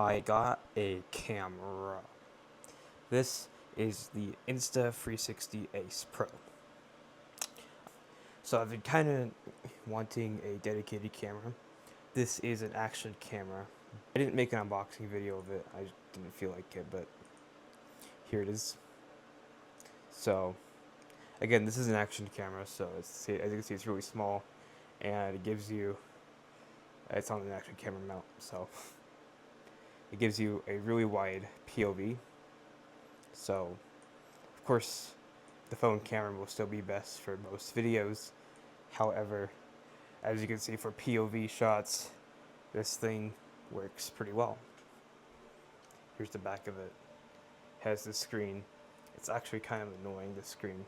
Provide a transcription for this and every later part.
I got a camera. This is the Insta360 Ace Pro. So I've been kind of wanting a dedicated camera. This is an action camera. I didn't make an unboxing video of it. I just didn't feel like it, but here it is. So again, this is an action camera, so as you can see, it's really small, and it gives you, it's on an action camera mount, so it gives you a really wide POV. So of course the phone camera will still be best for most videos. However, as you can see, for POV shots, this thing works pretty well. Here's the back of it. Has the screen. It's actually kind of annoying, the screen.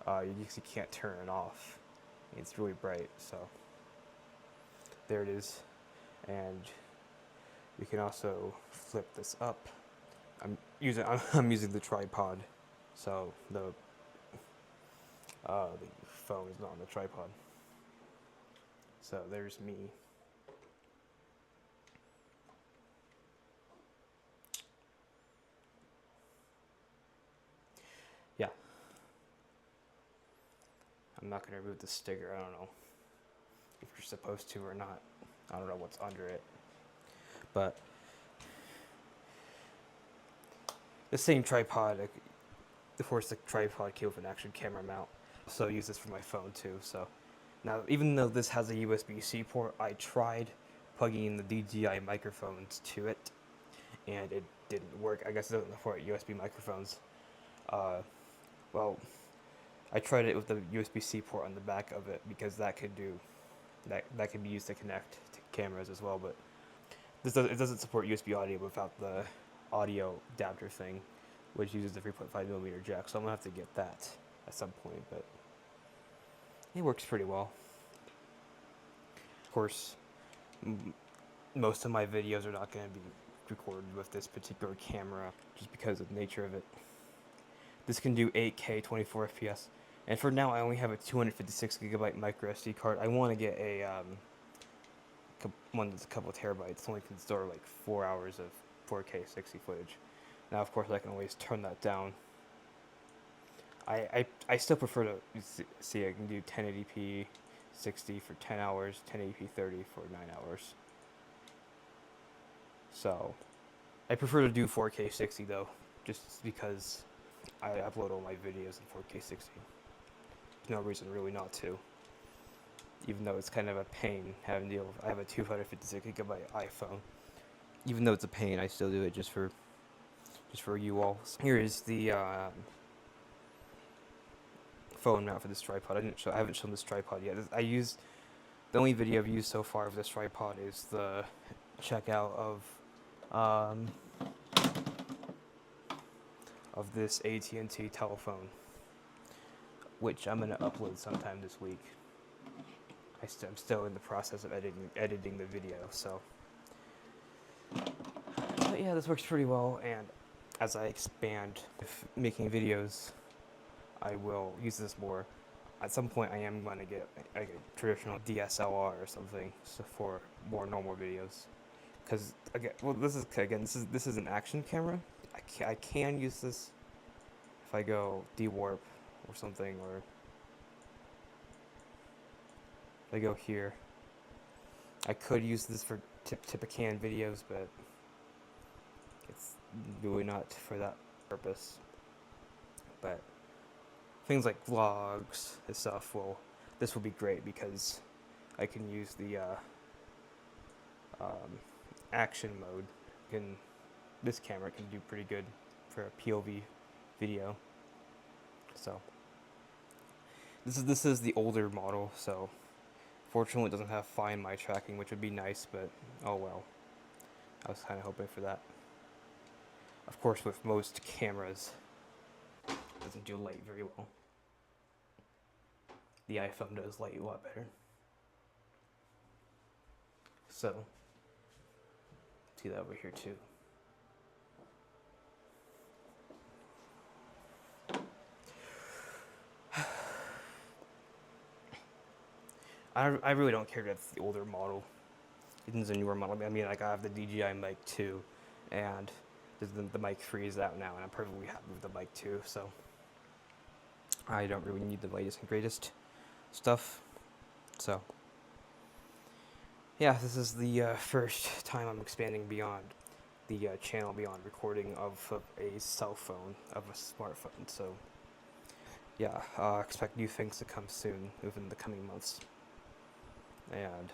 You usually can't turn it off. It's really bright, so there it is. And you can also flip this up. I'm using the tripod, so the phone is not on the tripod. So there's me. Yeah. I'm not going to remove the sticker. I don't know if you're supposed to or not. I don't know what's under it. But the same tripod, of course the tripod came with an action camera mount. So I use this for my phone too. So now, even though this has a USB-C port, I tried plugging in the DJI microphones to it, and it didn't work. I guess it doesn't support USB microphones. Well, I tried it with the USB-C port on the back of it because that could do that can be used to connect to cameras as well. But it doesn't support USB audio without the audio adapter thing, which uses the 3.5mm jack. So I'm gonna have to get that at some point, but it works pretty well. Of course, most of my videos are not going to be recorded with this particular camera just because of the nature of it. This can do 8K 24 FPS, and for now I only have a 256 gigabyte microSD card. I want to get a one that's a couple terabytes. Only can store like 4 hours of 4K 60 footage. Now, of course, I can always turn that down. I still prefer to see I can do 1080p 60 for 10 hours, 1080p 30 for 9 hours. So I prefer to do 4K 60 though, just because I upload all my videos in 4K 60. There's no reason really not to. Even though it's kind of a pain having to deal with, I have a 256 gigabyte iPhone. Even though it's a pain, I still do it just for you all. So here is the phone mount for this tripod. I haven't shown this tripod yet. The only video I've used so far of this tripod is the checkout of this AT&T telephone, which I'm gonna upload sometime this week. I'm still in the process of editing the video, so. But yeah, this works pretty well, and as I expand making videos, I will use this more. At some point, I am going to get a traditional DSLR or something for more normal videos. Because this is an action camera. I can use this if I go de-warp or something, or if I go here. I could use this for tip-a-can videos, but it's really not for that purpose. But things like vlogs and stuff, this will be great because I can use the action mode. This camera can do pretty good for a POV video. So this is the older model, so fortunately it doesn't have Find My tracking, which would be nice, but oh well. I was kind of hoping for that. Of course, with most cameras, it doesn't do light very well. The iPhone does light a lot better. So, see that over here too. I really don't care that it's the older model. It's a newer model. I mean, like I have the DJI Mic 2, and the Mic 3 is out now, and I'm perfectly happy with the Mic 2. So I don't really need the latest and greatest stuff. So yeah, this is the first time I'm expanding beyond the channel, beyond recording of a cell phone, of a smartphone. So yeah, expect new things to come soon within the coming months. And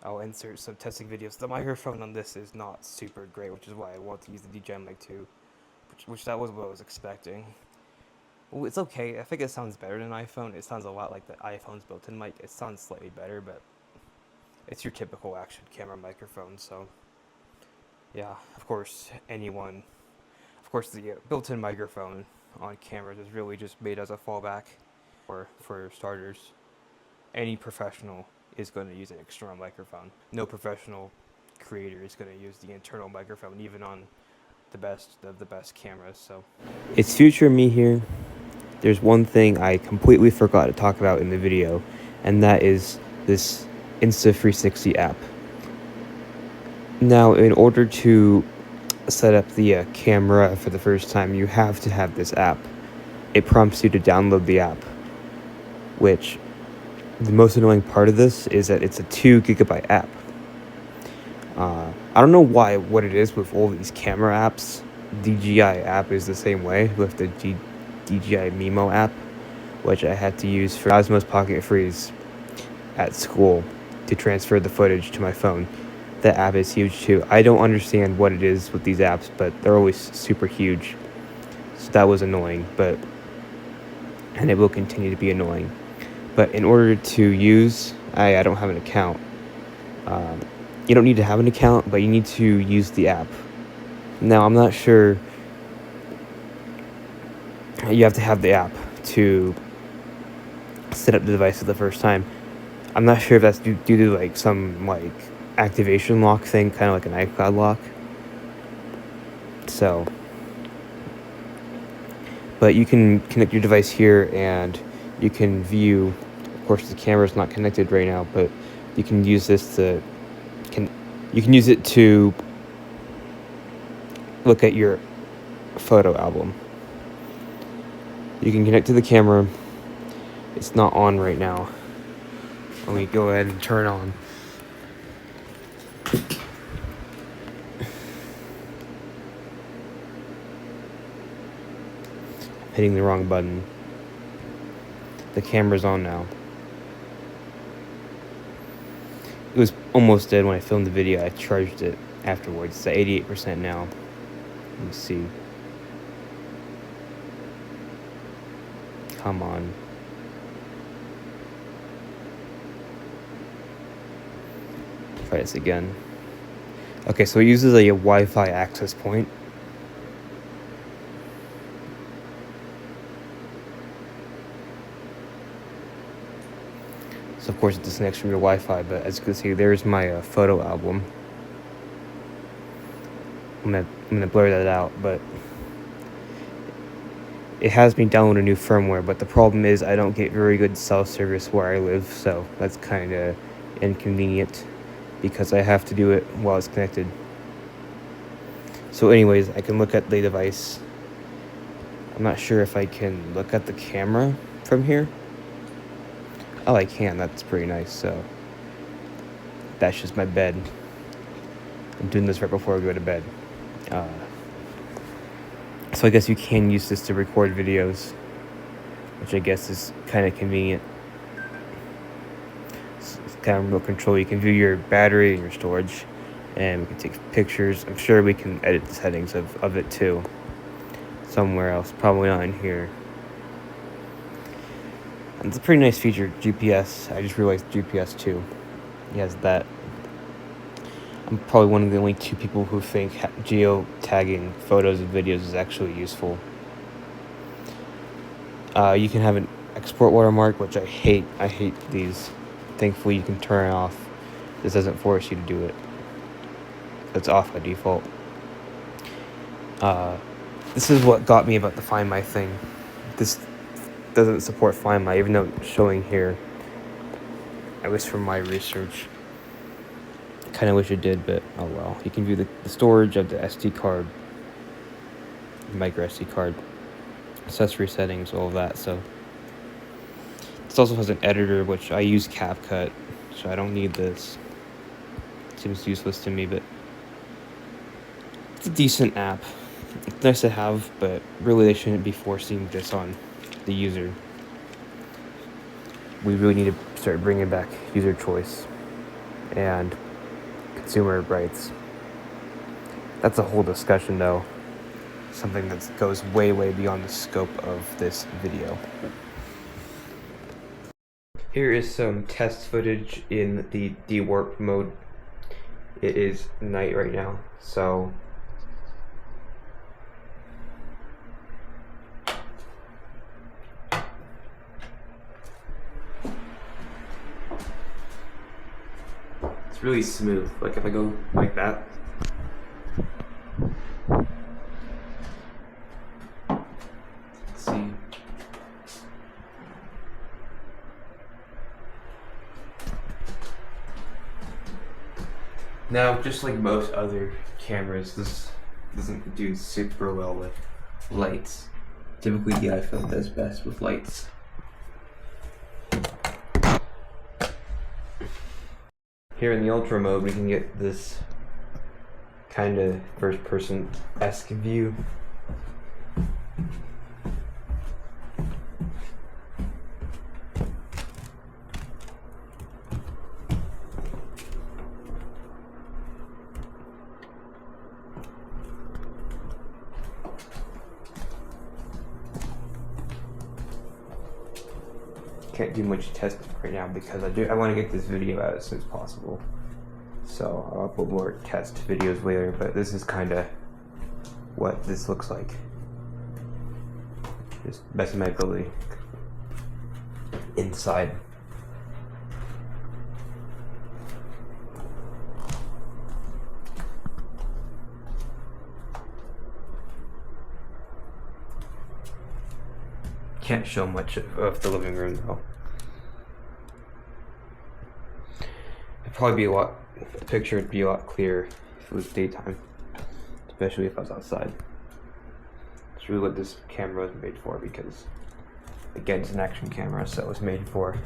I'll insert some testing videos. The microphone on this is not super great, which is why I want to use the DJI Mic 2, which that was what I was expecting. Well, it's okay. I think it sounds better than an iPhone. It sounds a lot like the iPhone's built-in mic. It sounds slightly better, but it's your typical action camera microphone. So yeah, of course, the built-in microphone on cameras is really just made as a fallback, or for starters, any professional is going to use an external microphone. No professional creator is going to use the internal microphone, even on the best of the best cameras. So it's future me here. There's one thing I completely forgot to talk about in the video, and that is this Insta360 app. Now, in order to set up the camera for the first time, you have to have this app. It prompts you to download the app, which the most annoying part of this is that it's a 2 gigabyte app. I don't know what it is with all these camera apps. DJI app is the same way with the DJI Mimo app, which I had to use for Osmo's Pocket Freeze at school to transfer the footage to my phone. That app is huge too. I don't understand what it is with these apps, but they're always super huge. So that was annoying, and it will continue to be annoying. But in order to use, I don't have an account. You don't need to have an account, but you need to use the app. Now, I'm not sure. You have to have the app to set up the device for the first time. I'm not sure if that's due to like some like activation lock thing, kind of like an iCloud lock. So, but you can connect your device here, and you can view. Of course, the camera's not connected right now, but you can use this to. You can use it to look at your photo album. You can connect to the camera. It's not on right now. Let me go ahead and turn it on. Hitting the wrong button. The camera's on now. It was almost dead when I filmed the video. I charged it afterwards. It's at 88% now. Let me see. Come on. Try this again. Okay, so it uses a Wi-Fi access point. So of course it disconnects from your Wi-Fi, but as you can see, there's my photo album. I'm gonna blur that out, but it has me download a new firmware. But the problem is I don't get very good cell service where I live, so that's kind of inconvenient because I have to do it while it's connected. So anyways, I can look at the device. I'm not sure if I can look at the camera from here. Oh, I can. That's pretty nice. So that's just my bed. I'm doing this right before I go to bed. So I guess you can use this to record videos, which I guess is kind of convenient. It's kind of remote control. You can view your battery and your storage, and we can take pictures. I'm sure we can edit the settings of it too, somewhere else, probably not in here. And it's a pretty nice feature, GPS. I just realized GPS too. He has that. I'm probably one of the only 2 people who think geotagging photos and videos is actually useful. You can have an export watermark, which I hate. I hate these. Thankfully, you can turn it off. This doesn't force you to do it. It's off by default. This is what got me about the Find My thing. This doesn't support Find My, even though it's showing here, at least from my research. kind of wish it did, but oh well. You can view the storage of the SD card, micro SD card, accessory settings, all of that. So this also has an editor, which I use CapCut, so I don't need this. It seems useless to me, but it's a decent app. It's nice to have, but really they shouldn't be forcing this on the user. We really need to start bringing back user choice and consumer rights. That's a whole discussion, though. Something that goes way, way beyond the scope of this video. Here is some test footage in the dewarp mode. It is night right now, so it's really smooth. Like if I go like that, let's see. Now, just like most other cameras, this doesn't do super well with lights. Typically the iPhone does best with lights. Here in the ultra mode, we can get this kind of first-person-esque view. Can't do much testing right now because I want to get this video out as soon as possible. So I'll upload more test videos later, but this is kind of what this looks like. Just best of my ability inside. Can't show much of the living room though. It'd probably be the picture would be a lot clearer if it was daytime, especially if I was outside. It's really what this camera was made for, because again, it's an action camera, so it was made for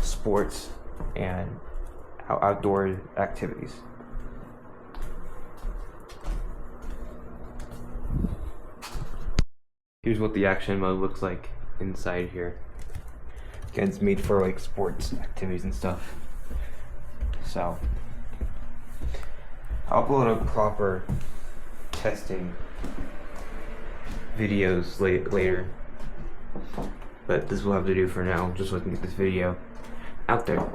sports and outdoor activities. Here's what the action mode looks like inside here. Again, it's made for like sports activities and stuff. So I'll upload a proper testing videos later, but this will have to do for now, just so I can get this video out there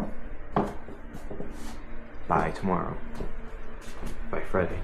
by tomorrow, by Friday.